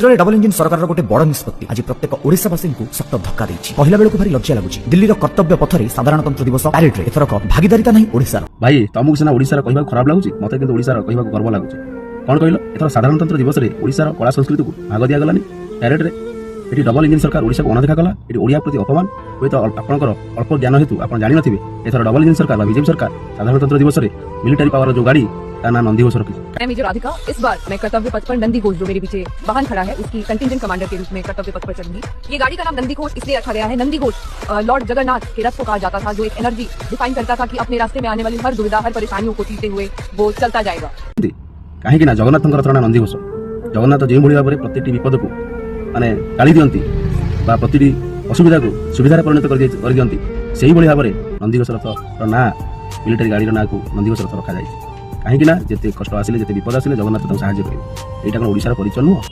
केन्द्र double engine सरकार गोटे बड़ निष्पत्ति आज प्रत्येक ओडिशावासी को सख्त धक्का देछि। कहला बेलू भारी लज्जा लगुछि। दिल्ली कर्तव्य पथरे साधारणतंत्र दिवस पैरेड रे एथरक भागीदारिता नहीं ओडिशार। भाई तुमको सिना ओडिशार कहबा खराब लागुछि, मते किंतु ओडिशार कहबा गर्व लागुछि। कोन कहलो एथर साधारणतंत्र दिवस रे ओडिशार कला संस्कृति को भाग दिया गलानी पैरेड रे। एटी डबल इंजिन सरकार ओडिशा को अनदेखा कला। एटी ओडिया प्रति अपमान होय तो आपनकर अल्प ज्ञान हेतु आपण जानि नथिबे एथर डबल इंजिन सरकार बा बीजेपी सरकार साधारणतंत्र दिवस रे मिलिटरी पावर जो गाड़ी ता ना नंदीघोष रखी। मैं मेजर राधिका, इस बार मैं कर्तव्य पथ पर नंदीघोष जो मेरे पीछे वाहन खड़ा है उसकी कंटिंजेंट कमांडर के रूप में कर्तव्य पथ पर चलूंगी। ये गाड़ी का नाम नंदीघोष इसलिए रखा गया है। नंदीघोष लॉर्ड जगन्नाथ के रथ को कहा जाता था, जो एक एनर्जी डिफाइन करता था कि अपने रास्ते में आने वाली हर दुविधा हर परेशानियों को चीरते हुए वो चलता जाएगा। कहीं ना जगन्नाथ रथ ना नंदीघोष। जगन्नाथ जो भाई भाव में प्रति विपद को माने टाली दियंती बा प्रति असुविधा को सुविधा परिणत कर दियंती, से ही भाव में नंदीघोष रथ ना मिलिटरी गाड़ी ना को नंदीघोष रथ रखा जाए। कहीं ना जिते कष्ट आसिले जिते विपद आसिले जगन्नाथ साहाଯ୍य करेंगे। यहाँ कौन ओडिशार परिचय नुह।